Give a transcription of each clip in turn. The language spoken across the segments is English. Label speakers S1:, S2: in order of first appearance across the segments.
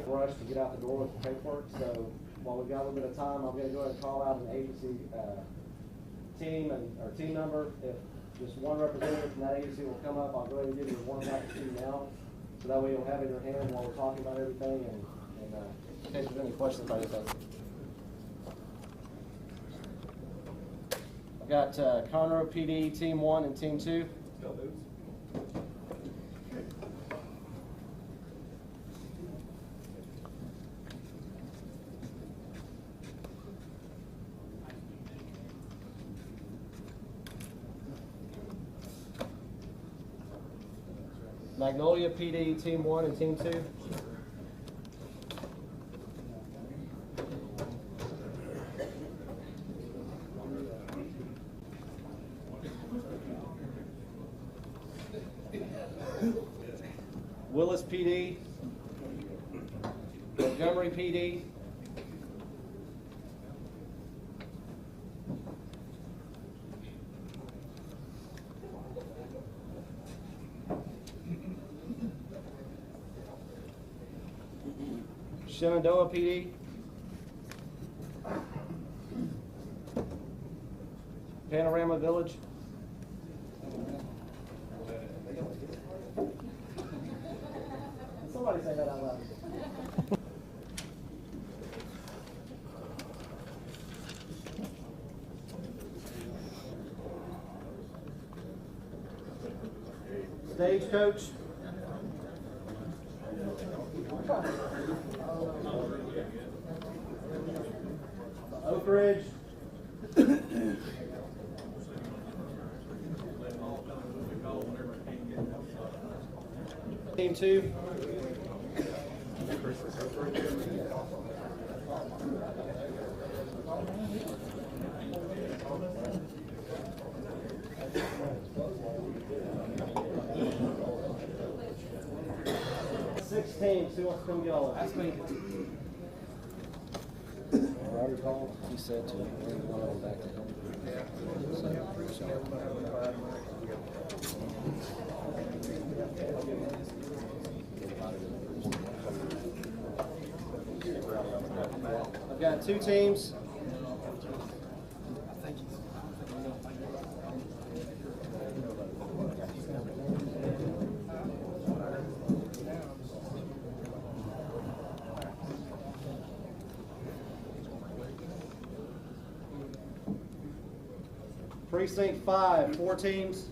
S1: Rush to get out the door with the paperwork, so while we've got a little bit of time, I'm going to go ahead and call out an agency team or team number. If just one representative from that agency will come up, I'll go ahead and give you one back to you now, so that way you'll have it in your hand while we're talking about everything, and in case there's any questions about anything. I've got Conroe PD Team 1 and Team 2. Magnolia PD Team 1 and Team 2. Willis PD, Montgomery PD, Shenandoah PD, Panorama Village, somebody say that out loud. Stagecoach, Oak Ridge, Team 2, teams. Who wants to come get all of it? That's me. Robert called. He said to bring one of them back to him. I've got 2 teams. Precinct 5, 4 teams.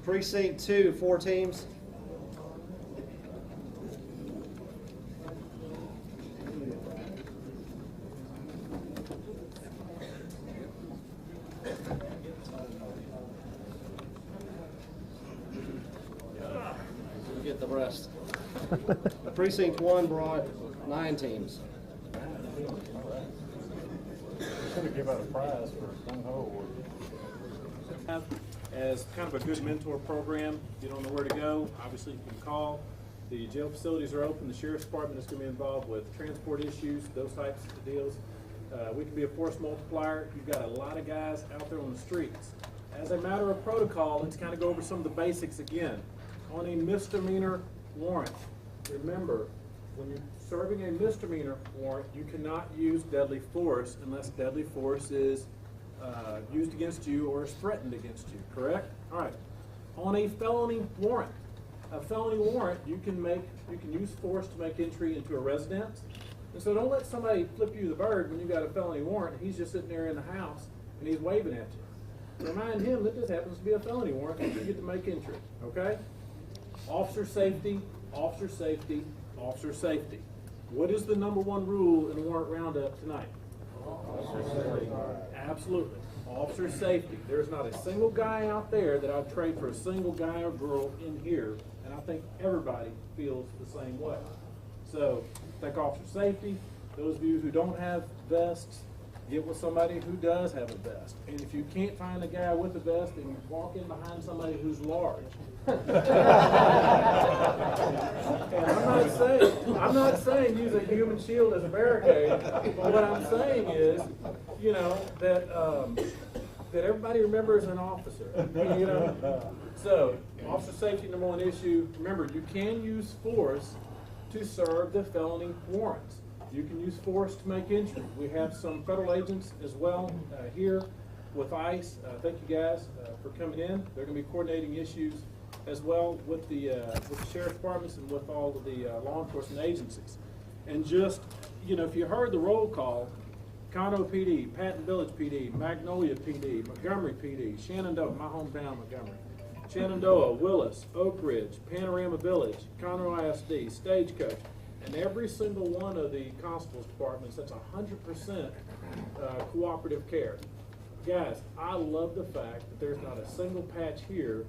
S1: Precinct 2, 4 teams. Get the rest. Precinct 1 brought 9 teams.
S2: Should have given out a prize for Gung Ho Award.
S3: As kind of a good mentor program, if you don't know where to go, obviously you can call. The jail facilities are open. The sheriff's department is going to be involved with transport issues, those types of deals. We can be a force multiplier. You've got a lot of guys out there on the streets. As a matter of protocol, let's kind of go over some of the basics again. On a misdemeanor warrant, remember, when you're serving a misdemeanor warrant, you cannot use deadly force unless deadly force is used against you or is threatened against you, correct? All right. On a felony warrant, you can use force to make entry into a residence. And so don't let somebody flip you the bird when you got a felony warrant and he's just sitting there in the house and he's waving at you. Remind him that this happens to be a felony warrant and you get to make entry, okay? Officer safety, officer safety, Officer safety. What is the #1 rule in the warrant roundup tonight? Absolutely. Officer safety. There's not a single guy out there that I'd trade for a single guy or girl in here, and I think everybody feels the same way. So, think officer safety. Those of you who don't have vests, get with somebody who does have a vest. And if you can't find a guy with a vest, then you walk in behind somebody who's large. And I'm not saying use a human shield as a barricade, but what I'm saying is, you know, that that everybody remembers an officer. You know, so officer safety #1 issue. Remember, you can use force to serve the felony warrants. You can use force to make injury. We have some federal agents as well here with ICE. Thank you guys for coming in. They're going to be coordinating issues as well with the sheriff's departments and with all of the law enforcement agencies. And just, you know, if you heard the roll call, Conroe PD, Patton Village PD, Magnolia PD, Montgomery PD, Shenandoah, my hometown Montgomery, Shenandoah, Willis, Oak Ridge, Panorama Village, Conroe ISD, Stagecoach, and every single one of the constables departments, that's 100% cooperative care. Guys, I love the fact that there's not a single patch here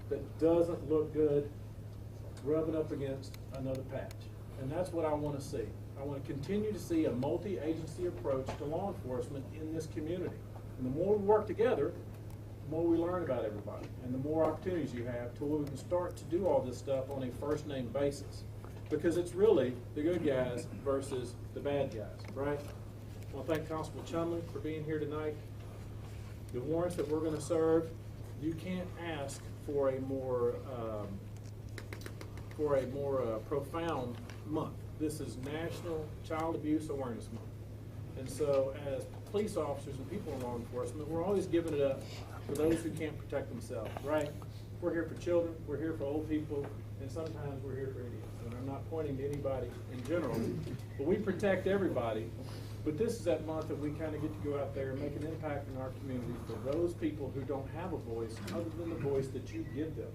S3: that doesn't look good rubbing up against another patch. And that's what I want to see. I want to continue to see a multi-agency approach to law enforcement in this community. And the more we work together, the more we learn about everybody, and the more opportunities you have to where we can start to do all this stuff on a first-name basis. Because it's really the good guys versus the bad guys, right? I want to thank Constable Chumley for being here tonight. The warrants that we're going to serve, you can't ask for a more profound month. This is National Child Abuse Awareness Month. And so as police officers and people in law enforcement, we're always giving it up for those who can't protect themselves, right? We're here for children, we're here for old people, and sometimes we're here for idiots. And I'm not pointing to anybody in general, but we protect everybody. But this is that month that we kind of get to go out there and make an impact in our community for those people who don't have a voice other than the voice that you give them,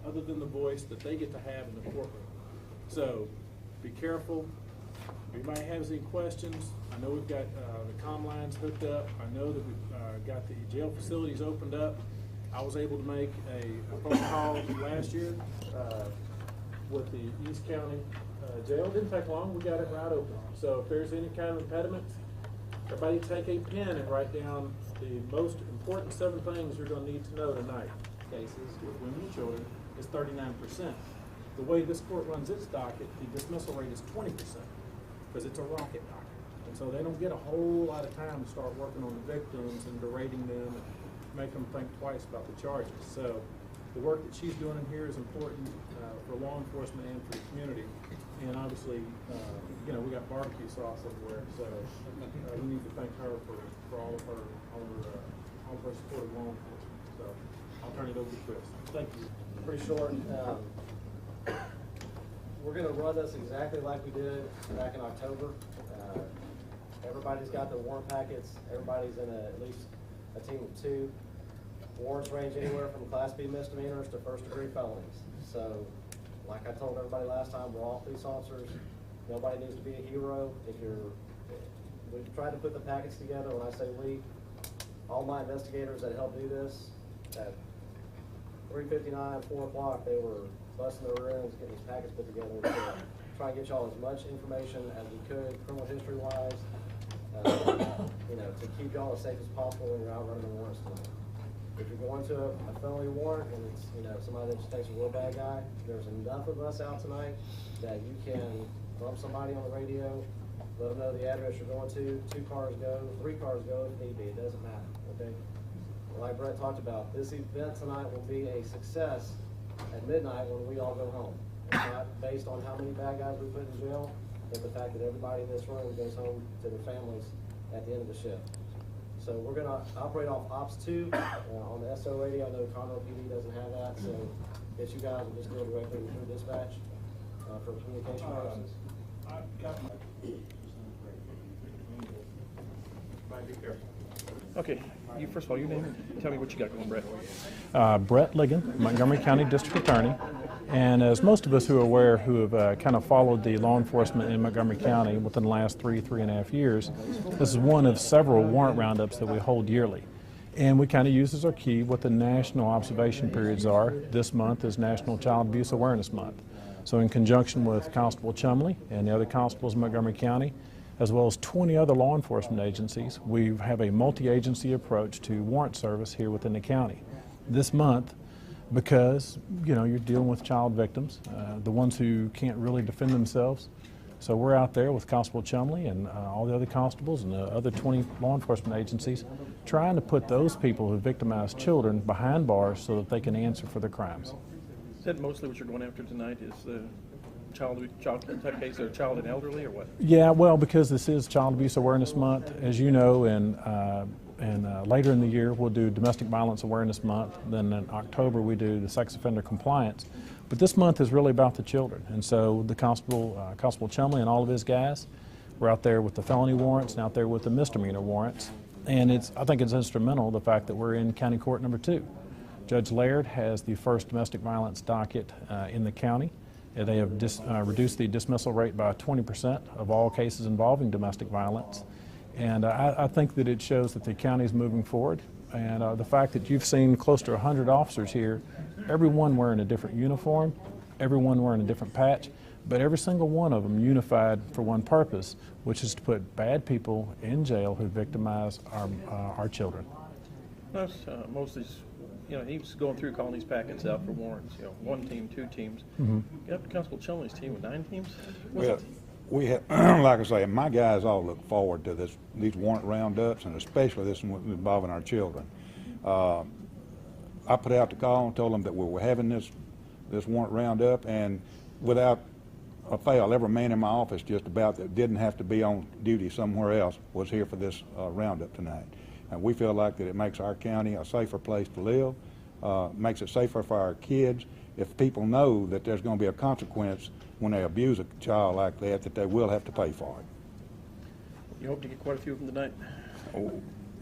S3: other than the voice that they get to have in the courtroom. So be careful. If anybody has any questions, I know we've got the comm lines hooked up. I know that we've got the jail facilities opened up. I was able to make a phone call last year with the East County jail. It didn't take long. We got it right open. So if there's any kind of impediment, everybody take a pen and write down the most important 7 things you're going to need to know tonight. Cases with women and children is 39%. The way this court runs its docket, the dismissal rate is 20% because it's a rocket docket. And so they don't get a whole lot of time to start working on the victims and berating them and make them think twice about the charges. So the work that she's doing in here is important for law enforcement and for the community. And obviously, you know, we got barbecue sauce everywhere, so we need to thank her for all of her support of law enforcement. So I'll turn it over to Chris. Thank you.
S1: Pretty short. We're going to run this exactly like we did back in October. Everybody's got their warrant packets. Everybody's in at least a team of 2. Warrants range anywhere from Class B misdemeanors to first-degree felonies. So, like I told everybody last time, we're all police officers. Nobody needs to be a hero. We've tried to put the packets together. When I say we, all my investigators that helped do this, at 3:59, 4 o'clock, they were busting their rooms, getting these packets put together to try and get y'all as much information as we could, criminal history-wise, you know, to keep y'all as safe as possible when you're out running the warrants tonight. If you're going to a felony warrant and it's, you know, somebody that just takes a real bad guy, there's enough of us out tonight that you can bump somebody on the radio, let them know the address you're going to, 2 cars go, 3 cars go if need be, it doesn't matter, okay? Like Brett talked about, this event tonight will be a success at midnight when we all go home. It's not based on how many bad guys we put in jail, but the fact that everybody in this room goes home to their families at the end of the shift. So we're going to operate off Ops 2 on the SO radio. I know Conroe PD doesn't have that, so it's you guys will just deal directly with dispatch for communication purposes.
S3: I've got my... Be careful.
S4: Okay, first of all, your name, tell me what you got going, Brett.
S2: Brett Ligon, Montgomery County District Attorney. And as most of us who are aware, who have kind of followed the law enforcement in Montgomery County within the last 3.5 years, this is one of several warrant roundups that we hold yearly. And we kind of use as our key what the national observation periods are. This month is National Child Abuse Awareness Month. So in conjunction with Constable Chumley and the other constables in Montgomery County, as well as 20 other law enforcement agencies, we have a multi-agency approach to warrant service here within the county. This month, because you're dealing with child victims, the ones who can't really defend themselves. So we're out there with Constable Chumley and all the other constables and the other 20 law enforcement agencies trying to put those people who victimize children behind bars so that they can answer for their crimes.
S4: Is that mostly what you're going after tonight, is the child in that case, or child and elderly, or what?
S2: Yeah, well, because this is Child Abuse Awareness Month, as you know, and later in the year we'll do Domestic Violence Awareness Month. Then in October we do the Sex Offender Compliance. But this month is really about the children, and so the Constable Chumley and all of his guys, we're out there with the felony warrants and out there with the misdemeanor warrants. And I think it's instrumental, the fact that we're in County Court number 2. Judge Laird has the first domestic violence docket in the county. They have reduced the dismissal rate by 20% of all cases involving domestic violence. And I think that it shows that the county is moving forward. And the fact that you've seen close to 100 officers here, everyone wearing a different uniform, everyone wearing a different patch, but every single one of them unified for one purpose, which is to put bad people in jail who victimize our children.
S4: Most of these, he was going through calling these packets out for warrants, 1 team, 2 teams.
S2: Mm-hmm.
S4: You got Constable Chumley's team with 9 teams?
S5: Well, we have, like I say, my guys all look forward to these warrant roundups, and especially this one involving our children. I put out the call and told them that we were having this warrant roundup, and without a fail, every man in my office just about that didn't have to be on duty somewhere else was here for this roundup tonight. And we feel like that it makes our county a safer place to live, makes it safer for our kids. If people know that there's going to be a consequence when they abuse a child like that they will have to pay for it.
S4: You hope to get quite a few of them tonight?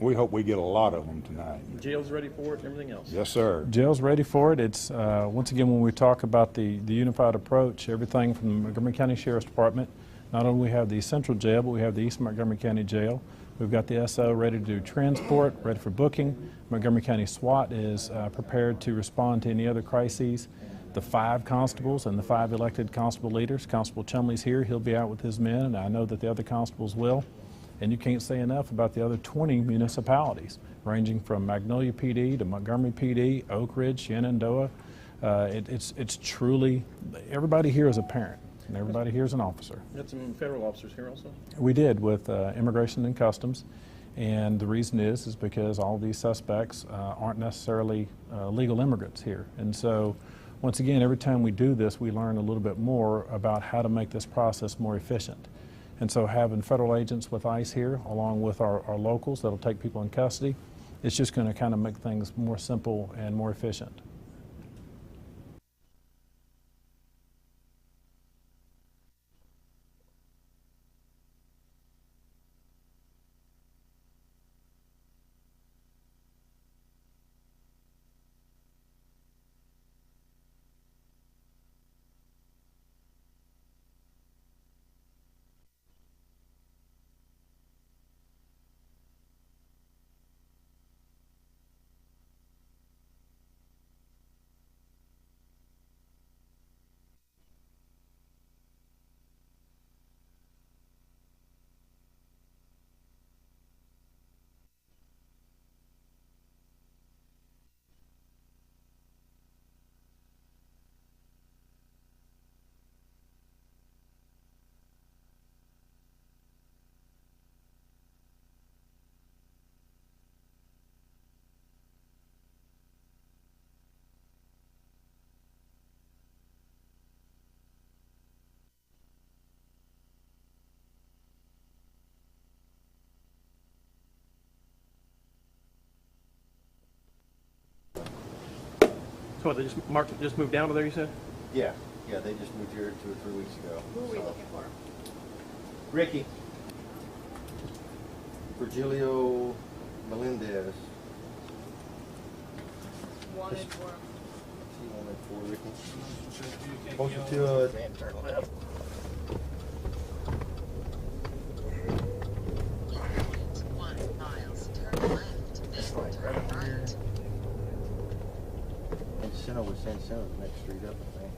S5: We hope we get a lot of them tonight.
S4: The jail's ready for it and everything else?
S5: Yes, sir.
S2: Jail's ready for it. It's, once again, when we talk about the unified approach, everything from the Montgomery County Sheriff's Department, not only we have the central jail, but we have the East Montgomery County Jail. We've got the SO ready to do transport, ready for booking. Montgomery County SWAT is prepared to respond to any other crises. The 5 constables and the 5 elected constable leaders. Constable Chumley's here. He'll be out with his men, and I know that the other constables will. And you can't say enough about the other 20 municipalities, ranging from Magnolia PD to Montgomery PD, Oak Ridge, Shenandoah. It's truly, everybody here is a parent, and everybody here is an officer.
S4: You had some federal officers here also?
S2: We did, with Immigration and Customs. And the reason is because all of these suspects aren't necessarily legal immigrants here. And so, once again, every time we do this, we learn a little bit more about how to make this process more efficient. And so having federal agents with ICE here, along with our locals that'll take people in custody, it's just going to kind of make things more simple and more efficient.
S4: So they just moved down to there, you said?
S6: Yeah, they just moved here 2 or 3 weeks ago.
S7: Who are we looking for?
S6: Ricky. Virgilio Melendez.
S7: Wanted for.
S6: She wanted for Ricky Motion to,
S4: Turn left.
S6: Encino was Encino, the next street up, I think.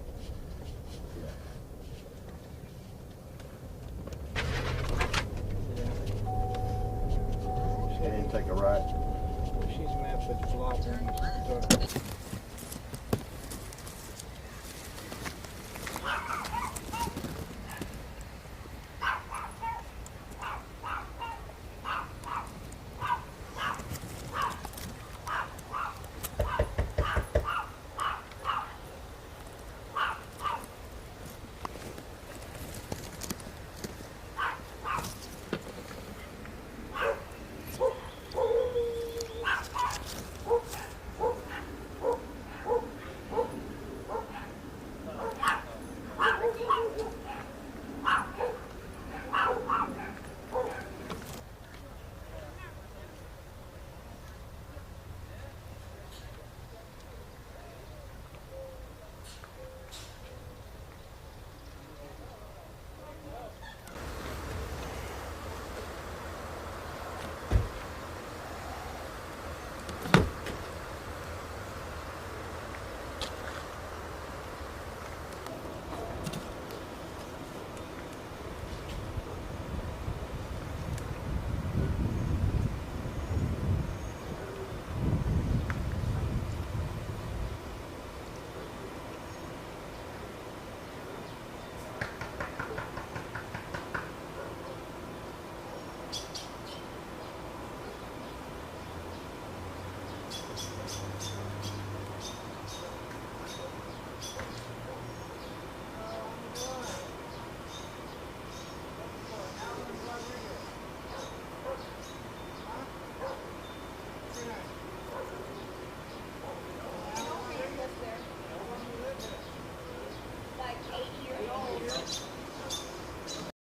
S6: Yeah. And take a right.
S7: She's mad with the block.